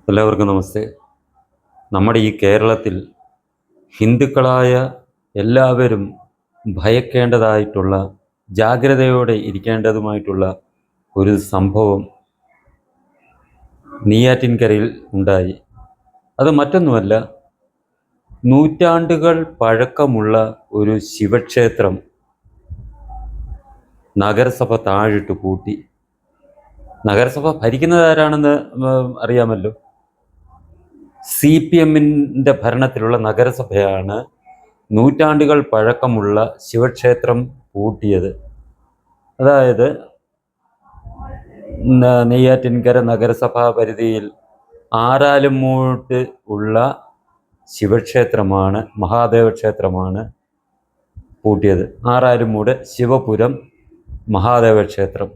എല്ലാവർക്കും നമസ്തേ. നമ്മുടെ ഈ കേരളത്തിൽ ഹിന്ദുക്കളായ എല്ലാവരും ഭയക്കേണ്ടതായിട്ടുള്ള, ജാഗ്രതയോടെ ഇരിക്കേണ്ടതുമായിട്ടുള്ള ഒരു സംഭവം നെയ്യാറ്റിൻകരയിൽ ഉണ്ടായി. അത് മറ്റൊന്നുമല്ല, നൂറ്റാണ്ടുകൾ പഴക്കമുള്ള ഒരു ശിവക്ഷേത്രം നഗരസഭ താഴിട്ട് പൂട്ടി. നഗരസഭ ഭരിക്കുന്നത് ആരാണെന്ന് അറിയാമല്ലോ. CPMൻ്റെ ഭരണത്തിലുള്ള നഗരസഭയാണ് നൂറ്റാണ്ടുകൾ പഴക്കമുള്ള ശിവക്ഷേത്രം പൂട്ടിയത്. അതായത് നെയ്യാറ്റിൻകര നഗരസഭാ പരിധിയിൽ ആറാലുമൂട്ട് ഉള്ള ശിവക്ഷേത്രമാണ്, മഹാദേവ ക്ഷേത്രമാണ് പൂട്ടിയത്. ആറാലുമൂട് ശിവപുരം മഹാദേവ ക്ഷേത്രം.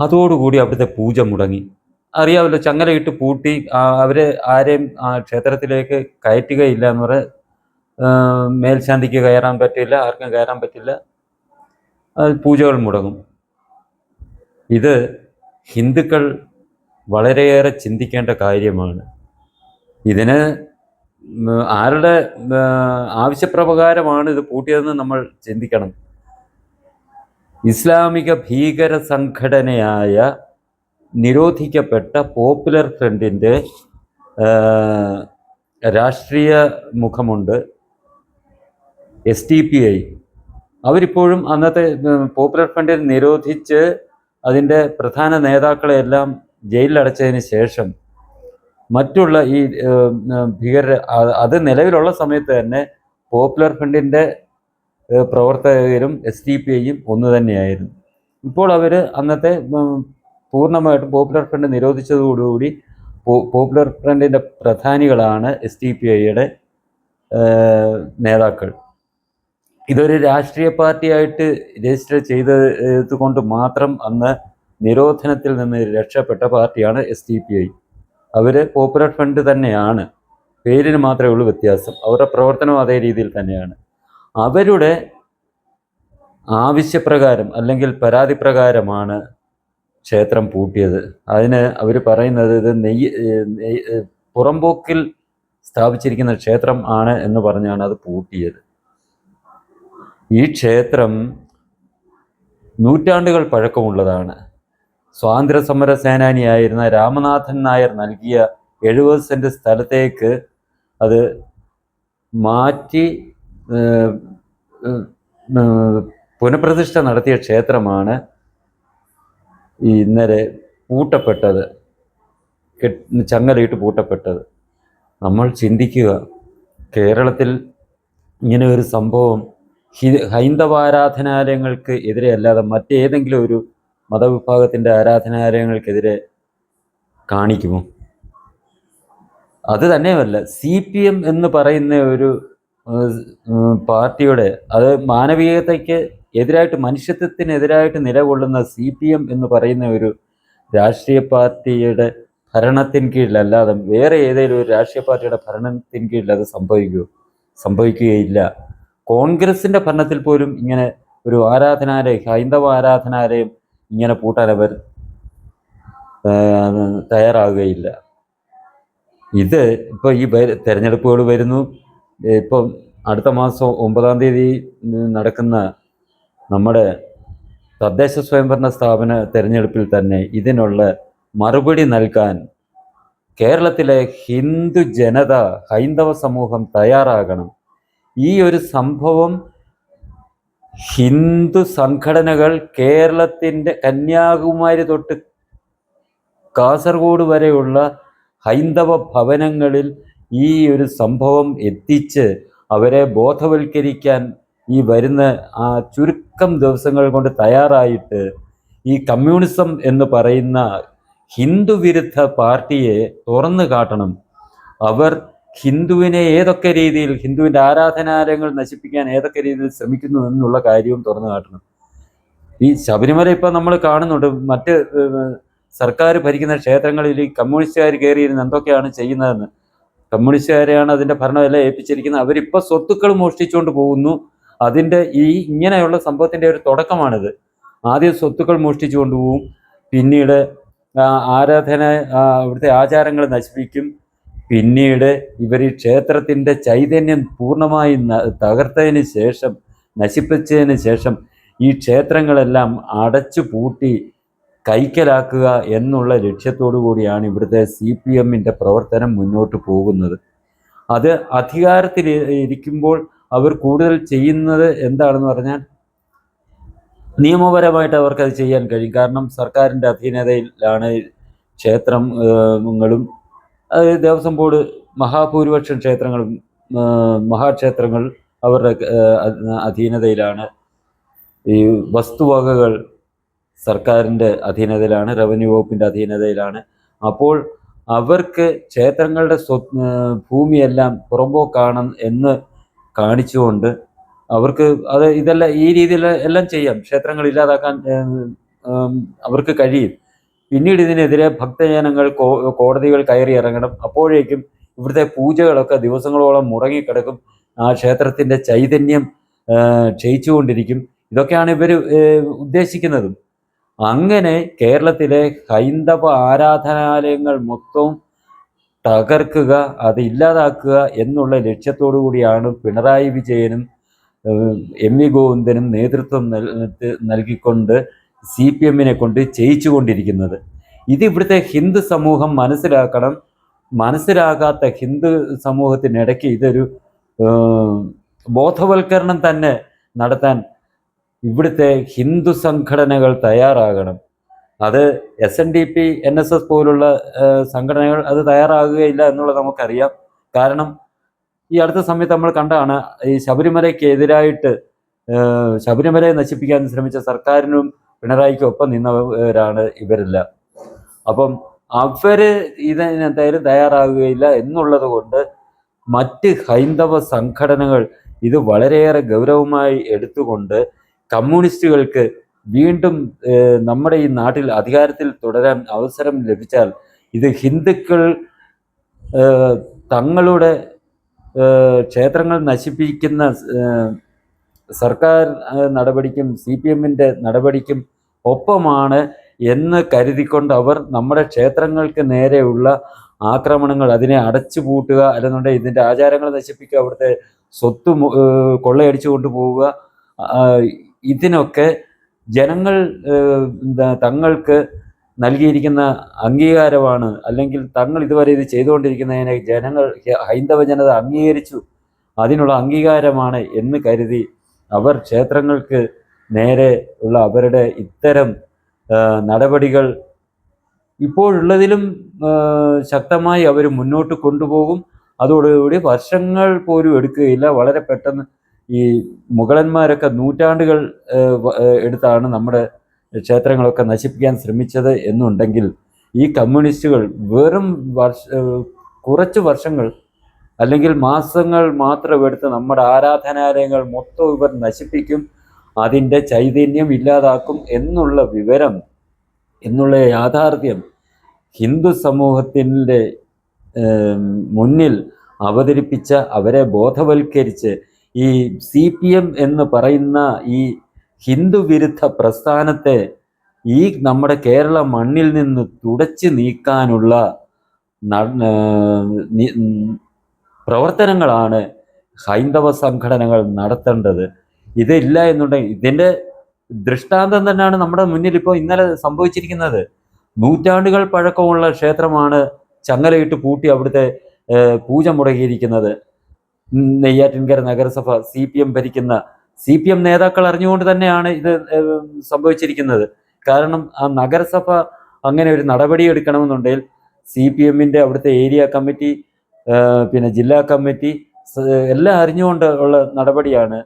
അതോടുകൂടി അവിടുത്തെ പൂജ മുടങ്ങി. അറിയാമല്ലോ, ചങ്ങലയിട്ട് പൂട്ടി. അവരെ ആരെയും ആ ക്ഷേത്രത്തിലേക്ക് കയറ്റുകയില്ല എന്ന് പറഞ്ഞാൽ മേൽശാന്തിക്ക് കയറാൻ പറ്റില്ല, ആർക്കും കയറാൻ പറ്റില്ല. പൂജകൾ മുടങ്ങും. ഇത് ഹിന്ദുക്കൾ വളരെയേറെ ചിന്തിക്കേണ്ട കാര്യമാണ്. ഇതിന് ആരുടെ ആവശ്യപ്രകാരമാണ് ഇത് പൂട്ടിയതെന്ന് നമ്മൾ ചിന്തിക്കണം. ഇസ്ലാമിക ഭീകര സംഘടനയായ നിരോധിക്കപ്പെട്ട പോപ്പുലർ ഫ്രണ്ടിൻ്റെ രാഷ്ട്രീയ മുഖമുണ്ട്, SDPI. അവരിപ്പോഴും അന്നത്തെ പോപ്പുലർ ഫ്രണ്ടിൽ നിരോധിച്ച് അതിൻ്റെ പ്രധാന നേതാക്കളെല്ലാം ജയിലിലടച്ചതിന് ശേഷം മറ്റുള്ള ഈ ഭീകര അത് നിലവിലുള്ള സമയത്ത് തന്നെ പോപ്പുലർ ഫ്രണ്ടിൻ്റെ പ്രവർത്തകരും SDPIയും ഒന്ന് തന്നെയായിരുന്നു. ഇപ്പോൾ അവർ അന്നത്തെ പൂർണ്ണമായിട്ടും പോപ്പുലർ ഫ്രണ്ട് നിരോധിച്ചതോടുകൂടി പോപ്പുലർ ഫ്രണ്ടിൻ്റെ പ്രധാനികളാണ് SDPIയുടെ നേതാക്കൾ. ഇതൊരു രാഷ്ട്രീയ പാർട്ടിയായിട്ട് രജിസ്റ്റർ ചെയ്തത് കൊണ്ട് മാത്രം അന്ന് നിരോധനത്തിൽ നിന്ന് രക്ഷപ്പെട്ട പാർട്ടിയാണ് SDPI. അവർ പോപ്പുലർ ഫ്രണ്ട് തന്നെയാണ്, പേരിന് മാത്രമേ ഉള്ളൂ വ്യത്യാസം. അവരുടെ പ്രവർത്തനം അതേ രീതിയിൽ തന്നെയാണ്. അവരുടെ ആവശ്യപ്രകാരം അല്ലെങ്കിൽ പരാതി പ്രകാരമാണ് ക്ഷേത്രം പൂട്ടിയത്. അതിന് അവർ പറയുന്നത് ഇത് പുറമ്പോക്കിൽ സ്ഥാപിച്ചിരിക്കുന്ന ക്ഷേത്രം ആണ് എന്ന് പറഞ്ഞാണ് അത് പൂട്ടിയത്. ഈ ക്ഷേത്രം നൂറ്റാണ്ടുകൾ പഴക്കമുള്ളതാണ്. സ്വാതന്ത്ര്യ സമര സേനാനിയായിരുന്ന രാമനാഥൻ നായർ നൽകിയ 70 സെൻറ്റ് സ്ഥലത്തേക്ക് അത് മാറ്റി പുനഃപ്രതിഷ്ഠ നടത്തിയ ക്ഷേത്രമാണ് ഇന്നലെ പൂട്ടപ്പെട്ടത്, ചങ്ങലയിട്ട് പൂട്ടപ്പെട്ടത്. നമ്മൾ ചിന്തിക്കുക, കേരളത്തിൽ ഇങ്ങനെ ഒരു സംഭവം ഹൈന്ദവാരാധനാലയങ്ങൾക്ക് എതിരെ അല്ലാതെ മറ്റേതെങ്കിലും ഒരു മതവിഭാഗത്തിൻ്റെ ആരാധനാലയങ്ങൾക്കെതിരെ കാണിക്കുമോ? അത് തന്നെയുമല്ല, CPM എന്ന് പറയുന്ന ഒരു പാർട്ടിയുടെ, അത് മാനവീയതയ്ക്ക് എതിരായിട്ട്, മനുഷ്യത്വത്തിനെതിരായിട്ട് നിലകൊള്ളുന്ന CPM എന്ന് പറയുന്ന ഒരു രാഷ്ട്രീയ പാർട്ടിയുടെ ഭരണത്തിന് കീഴിലല്ലാതെ വേറെ ഏതെങ്കിലും ഒരു രാഷ്ട്രീയ പാർട്ടിയുടെ ഭരണത്തിന് കീഴിൽ അത് സംഭവിക്കുകയില്ല. കോൺഗ്രസിൻ്റെ ഭരണത്തിൽ പോലും ഇങ്ങനെ ഒരു ആരാധനാലയം, ഹൈന്ദവ ആരാധനാലയം ഇങ്ങനെ പൂട്ടാൻ അവർ തയ്യാറാകുകയില്ല. ഇത് ഇപ്പോൾ ഈ തെരഞ്ഞെടുപ്പുകൾ വരുന്നു. ഇപ്പം അടുത്ത മാസം 9-ാം തീയതി നടക്കുന്ന നമ്മുടെ തദ്ദേശ സ്വയംഭരണ സ്ഥാപന തെരഞ്ഞെടുപ്പിൽ തന്നെ ഇതിനുള്ള മറുപടി നൽകാൻ കേരളത്തിലെ ഹിന്ദു ജനത, ഹൈന്ദവ സമൂഹം തയ്യാറാകണം. ഈ ഒരു സംഭവം ഹിന്ദു സംഘടനകൾ കേരളത്തിൻ്റെ കന്യാകുമാരി തൊട്ട് കാസർഗോഡ് വരെയുള്ള ഹൈന്ദവ ഭവനങ്ങളിൽ ഈ ഒരു സംഭവം എത്തിച്ച് അവരെ ബോധവൽക്കരിക്കാൻ ഈ വരുന്ന ആ ചുരുക്കം ദിവസങ്ങൾ കൊണ്ട് തയ്യാറായിട്ട് ഈ കമ്മ്യൂണിസം എന്ന് പറയുന്ന ഹിന്ദു വിരുദ്ധ പാർട്ടിയെ തുറന്നു കാട്ടണം. അവർ ഹിന്ദുവിനെ ഏതൊക്കെ രീതിയിൽ, ഹിന്ദുവിൻ്റെ ആരാധനാലയങ്ങൾ നശിപ്പിക്കാൻ ഏതൊക്കെ രീതിയിൽ ശ്രമിക്കുന്നു എന്നുള്ള കാര്യവും തുറന്നു കാട്ടണം. ഈ ശബരിമല ഇപ്പം നമ്മൾ കാണുന്നുണ്ട്, മറ്റ് സർക്കാർ ഭരിക്കുന്ന ക്ഷേത്രങ്ങളിൽ ഈ കമ്മ്യൂണിസ്റ്റുകാർ കയറിയിരുന്ന് എന്തൊക്കെയാണ് ചെയ്യുന്നതെന്ന്. കമ്മ്യൂണിസ്റ്റുകാരെയാണ് അതിൻ്റെ ഭരണമെല്ലാം ഏൽപ്പിച്ചിരിക്കുന്നത്. അവരിപ്പോൾ സ്വത്തുക്കൾ മോഷ്ടിച്ചുകൊണ്ട് പോകുന്നു. അതിൻ്റെ ഇങ്ങനെയുള്ള സംഭവത്തിൻ്റെ ഒരു തുടക്കമാണിത്. ആദ്യം സ്വത്തുക്കൾ മോഷ്ടിച്ചു കൊണ്ടുപോകും, പിന്നീട് ആരാധന ഇവിടുത്തെ ആചാരങ്ങൾ നശിപ്പിക്കും. പിന്നീട് ഇവർ ഈ ക്ഷേത്രത്തിൻ്റെ ചൈതന്യം പൂർണ്ണമായി തകർത്തതിന് ശേഷം, നശിപ്പിച്ചതിന് ശേഷം ഈ ക്ഷേത്രങ്ങളെല്ലാം അടച്ചു പൂട്ടി കൈക്കലാക്കുക എന്നുള്ള ലക്ഷ്യത്തോടു കൂടിയാണ് ഇവിടുത്തെ CPM-ൻ്റെ പ്രവർത്തനം മുന്നോട്ട് പോകുന്നത്. അത് അധികാരത്തിൽ ഇരിക്കുമ്പോൾ അവർ കൂടുതൽ ചെയ്യുന്നത് എന്താണെന്ന് പറഞ്ഞാൽ, നിയമപരമായിട്ട് അവർക്കത് ചെയ്യാൻ കഴിയും. കാരണം സർക്കാരിൻ്റെ അധീനതയിലാണ് ക്ഷേത്രങ്ങളും ദേവസ്വം ബോർഡ് മഹാഭൂരിപക്ഷം ക്ഷേത്രങ്ങളും മഹാക്ഷേത്രങ്ങൾ അവരുടെ അധീനതയിലാണ്. ഈ വസ്തുവകകൾ സർക്കാരിൻ്റെ അധീനതയിലാണ്, റവന്യൂ വകുപ്പിൻ്റെ അധീനതയിലാണ്. അപ്പോൾ അവർക്ക് ക്ഷേത്രങ്ങളുടെ ഭൂമിയെല്ലാം പുറമ്പോക്കാണ് എന്ന് കാണിച്ചുകൊണ്ട് അവർക്ക് ഇതെല്ലാം ഈ രീതിയിൽ എല്ലാം ചെയ്യാം. ക്ഷേത്രങ്ങൾ ഇല്ലാതാക്കാൻ അവർക്ക് കഴിയും. പിന്നീട് ഇതിനെതിരെ ഭക്തജനങ്ങൾ കോടതികൾ കയറി ഇറങ്ങണം. അപ്പോഴേക്കും ഇവിടുത്തെ പൂജകളൊക്കെ ദിവസങ്ങളോളം മുടങ്ങിക്കിടക്കും. ആ ക്ഷേത്രത്തിൻ്റെ ചൈതന്യം ക്ഷയിച്ചുകൊണ്ടിരിക്കും. ഇതൊക്കെയാണ് ഇവർ ഉദ്ദേശിക്കുന്നതും. അങ്ങനെ കേരളത്തിലെ ഹൈന്ദവ ആരാധനാലയങ്ങൾ മൊത്തം തകർക്കുക, അത് ഇല്ലാതാക്കുക എന്നുള്ള ലക്ഷ്യത്തോടു കൂടിയാണ് പിണറായി വിജയനും MV ഗോവിന്ദനും നേതൃത്വം നൽകിക്കൊണ്ട് CPM-നെ കൊണ്ട് ചെയ്യിച്ചുകൊണ്ടിരിക്കുന്നത്. ഇത് ഇവിടുത്തെ ഹിന്ദു സമൂഹം മനസ്സിലാക്കണം. മനസ്സിലാകാത്ത ഹിന്ദു സമൂഹത്തിനിടയ്ക്ക് ഇതൊരു ബോധവൽക്കരണം തന്നെ നടത്താൻ ഇവിടുത്തെ ഹിന്ദു സംഘടനകൾ തയ്യാറാകണം. അത് SNDP NSS പോലുള്ള സംഘടനകൾ അത് തയ്യാറാകുകയില്ല എന്നുള്ളത് നമുക്കറിയാം. കാരണം ഈ അടുത്ത സമയത്ത് നമ്മൾ കണ്ടാണ്, ഈ ശബരിമലയ്ക്കെതിരായിട്ട് ശബരിമലയെ നശിപ്പിക്കാൻ ശ്രമിച്ച സർക്കാരിനും പിണറായിക്കും ഒപ്പം നിന്നവരാണ് ഇവരെല്ലാം. അപ്പം അവർ ഇതിനെന്തായാലും തയ്യാറാകുകയില്ല എന്നുള്ളത് കൊണ്ട് മറ്റ് ഹൈന്ദവ സംഘടനകൾ ഇത് വളരെയേറെ ഗൗരവമായി എടുത്തുകൊണ്ട് കമ്മ്യൂണിസ്റ്റുകൾക്ക് വീണ്ടും നമ്മുടെ ഈ നാട്ടിൽ അധികാരത്തിൽ തുടരാൻ അവസരം ലഭിച്ചാൽ ഇത് ഹിന്ദുക്കൾ തങ്ങളുടെ ക്ഷേത്രങ്ങൾ നശിപ്പിക്കുന്ന സർക്കാർ നടപടിക്കും CPM-ൻ്റെ നടപടിക്കും ഒപ്പമാണ് എന്ന് കരുതിക്കൊണ്ട് അവർ നമ്മുടെ ക്ഷേത്രങ്ങൾക്ക് നേരെയുള്ള ആക്രമണങ്ങൾ, അതിനെ അടച്ചുപൂട്ടുക, അല്ലെന്നുണ്ടെങ്കിൽ ഇതിൻ്റെ ആചാരങ്ങൾ നശിപ്പിക്കുക, അവിടുത്തെ സ്വത്ത് കൊള്ളയടിച്ചു കൊണ്ടുപോവുക, ഇതിനൊക്കെ ജനങ്ങൾ തങ്ങൾക്ക് നൽകിയിരിക്കുന്ന അംഗീകാരമാണ്. അല്ലെങ്കിൽ തങ്ങൾ ഇതുവരെ ഇത് ചെയ്തുകൊണ്ടിരിക്കുന്നതിനെ ഹൈന്ദവ ജനത അംഗീകരിച്ചു, അതിനുള്ള അംഗീകാരമാണ് എന്ന് കരുതി അവർ ക്ഷേത്രങ്ങൾക്ക് നേരെ ഉള്ള അവരുടെ ഇത്തരം നടപടികൾ ഇപ്പോഴുള്ളതിലും ശക്തമായി അവർ മുന്നോട്ട് കൊണ്ടുപോകും. അതോടുകൂടി വർഷങ്ങൾ പോലും എടുക്കുകയില്ല. വളരെ പെട്ടെന്ന് ഈ മുഗളന്മാരൊക്കെ നൂറ്റാണ്ടുകൾ എടുത്താണ് നമ്മുടെ ക്ഷേത്രങ്ങളൊക്കെ നശിപ്പിക്കാൻ ശ്രമിച്ചത് എന്നുണ്ടെങ്കിൽ, ഈ കമ്മ്യൂണിസ്റ്റുകൾ വെറും കുറച്ച് വർഷങ്ങൾ അല്ലെങ്കിൽ മാസങ്ങൾ മാത്രം എടുത്ത് നമ്മുടെ ആരാധനാലയങ്ങൾ മൊത്തം ഇവർ നശിപ്പിക്കും, അതിൻ്റെ ചൈതന്യം ഇല്ലാതാക്കും എന്നുള്ള വിവരം, എന്നുള്ള യാഥാർത്ഥ്യം ഹിന്ദു സമൂഹത്തിൻ്റെ മുന്നിൽ അവതരിപ്പിച്ച, അവരെ ബോധവൽക്കരിച്ച് ഈ CPM എന്ന് പറയുന്ന ഈ ഹിന്ദു വിരുദ്ധ പ്രസ്ഥാനത്തെ ഈ നമ്മുടെ കേരള മണ്ണിൽ നിന്ന് തുടച്ചു നീക്കാനുള്ള പ്രവർത്തനങ്ങളാണ് ഹൈന്ദവ സംഘടനകൾ നടത്തേണ്ടത്. ഇതില്ല എന്നുണ്ടെങ്കിൽ ഇതിൻ്റെ ദൃഷ്ടാന്തം തന്നെയാണ് നമ്മുടെ മുന്നിൽ ഇപ്പോൾ ഇന്നലെ സംഭവിച്ചിരിക്കുന്നത്. നൂറ്റാണ്ടുകൾ പഴക്കമുള്ള ക്ഷേത്രമാണ് ചങ്ങലയിട്ട് പൂട്ടി അവിടുത്തെ പൂജ മുടങ്ങിയിരിക്കുന്നത്. നെയ്യാറ്റിൻകര നഗരസഭ CPM ഭരിക്കുന്ന CPM നേതാക്കൾ അറിഞ്ഞുകൊണ്ട് തന്നെയാണ് ഇത് സംഭവിച്ചിരിക്കുന്നത്. കാരണം ആ നഗരസഭ അങ്ങനെ ഒരു നടപടി എടുക്കണമെന്നുണ്ടെങ്കിൽ CPM-ൻ്റെ അവിടുത്തെ ഏരിയ കമ്മിറ്റി, പിന്നെ ജില്ലാ കമ്മിറ്റി എല്ലാം അറിഞ്ഞുകൊണ്ട് ഉള്ള നടപടിയാണ്.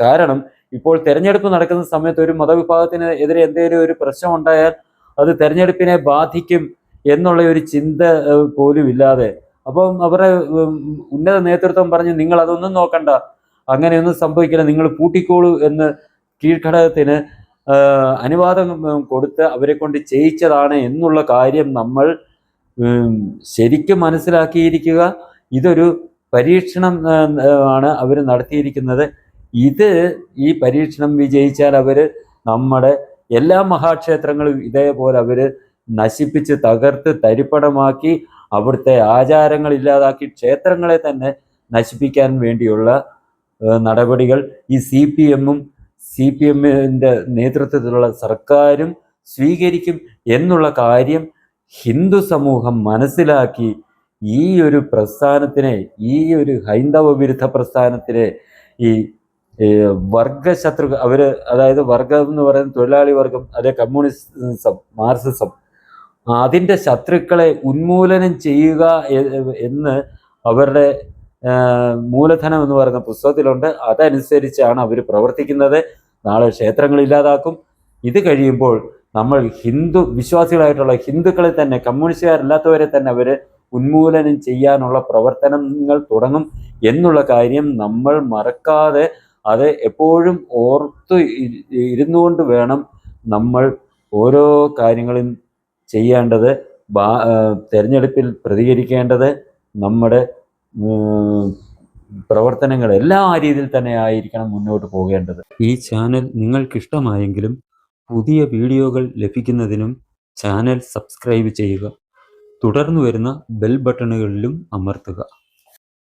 കാരണം ഇപ്പോൾ തെരഞ്ഞെടുപ്പ് നടക്കുന്ന സമയത്ത് ഒരു മതവിഭാഗത്തിന് എതിരെ എന്തെങ്കിലും ഒരു പ്രശ്നം ഉണ്ടായാൽ അത് തെരഞ്ഞെടുപ്പിനെ ബാധിക്കും എന്നുള്ള ഒരു ചിന്ത പോലും ഇല്ലാതെ, അപ്പം അവരുടെ ഉന്നത നേതൃത്വം പറഞ്ഞ് നിങ്ങൾ അതൊന്നും നോക്കണ്ട, അങ്ങനെയൊന്നും സംഭവിക്കില്ല, നിങ്ങൾ പൂട്ടിക്കോളൂ എന്ന് കീഴ്ഘടകത്തിന് അനുവാദം കൊടുത്ത് അവരെ കൊണ്ട് ചെയ്യിച്ചതാണ് എന്നുള്ള കാര്യം നമ്മൾ ശരിക്കും മനസ്സിലാക്കിയിരിക്കുക. ഇതൊരു പരീക്ഷണം ആണ് അവർ നടത്തിയിരിക്കുന്നത്. ഈ പരീക്ഷണം വിജയിച്ചാൽ അവർ നമ്മുടെ എല്ലാ മഹാക്ഷേത്രങ്ങളും ഇതേപോലെ അവർ നശിപ്പിച്ച് തകർത്ത് തരിപ്പണമാക്കി അവിടുത്തെ ആചാരങ്ങൾ ഇല്ലാതാക്കി ക്ഷേത്രങ്ങളെ തന്നെ നശിപ്പിക്കാൻ വേണ്ടിയുള്ള നടപടികൾ ഈ CPMന്റെ നേതൃത്വത്തിലുള്ള സർക്കാരും സ്വീകരിക്കും എന്നുള്ള കാര്യം ഹിന്ദു സമൂഹം മനസ്സിലാക്കി ഈ ഒരു പ്രസ്ഥാനത്തിനെ, ഈ ഒരു ഹൈന്ദവ വിരുദ്ധ പ്രസ്ഥാനത്തിനെ, ഈ വർഗശത്രു അവര്, അതായത് വർഗം എന്ന് പറയുന്നത് തൊഴിലാളി വർഗം, അതേ കമ്മ്യൂണിസം, മാർക്സിസം, അതിൻ്റെ ശത്രുക്കളെ ഉന്മൂലനം ചെയ്യുക എന്ന് അവരുടെ മൂലധനം എന്ന് പറയുന്ന പുസ്തകത്തിലുണ്ട്. അതനുസരിച്ചാണ് അവർ പ്രവർത്തിക്കുന്നത്. നാളെ ക്ഷേത്രങ്ങൾ ഇല്ലാതാക്കും. ഇത് കഴിയുമ്പോൾ നമ്മൾ ഹിന്ദു വിശ്വാസികളായിട്ടുള്ള ഹിന്ദുക്കളെ തന്നെ, കമ്മ്യൂണിസ്റ്റുകാരല്ലാത്തവരെ തന്നെ അവർ ഉന്മൂലനം ചെയ്യാനുള്ള പ്രവർത്തനങ്ങൾ തുടങ്ങും എന്നുള്ള കാര്യം നമ്മൾ മറക്കാതെ അത് എപ്പോഴും ഓർത്ത് ഇരുന്നുകൊണ്ട് വേണം നമ്മൾ ഓരോ കാര്യങ്ങളും ചെയ്യേണ്ടത്. തെരഞ്ഞെടുപ്പിൽ പ്രതികരിക്കേണ്ടത്. നമ്മുടെ പ്രവർത്തനങ്ങൾ എല്ലാം ആ രീതിയിൽ തന്നെ ആയിരിക്കണം മുന്നോട്ട് പോകേണ്ടത്. ഈ ചാനൽ നിങ്ങൾക്കിഷ്ടമായെങ്കിലും പുതിയ വീഡിയോകൾ ലഭിക്കുന്നതിനും ചാനൽ സബ്സ്ക്രൈബ് ചെയ്യുക. തുടർന്ന് വരുന്ന ബെൽ ബട്ടണുകളിലും അമർത്തുക.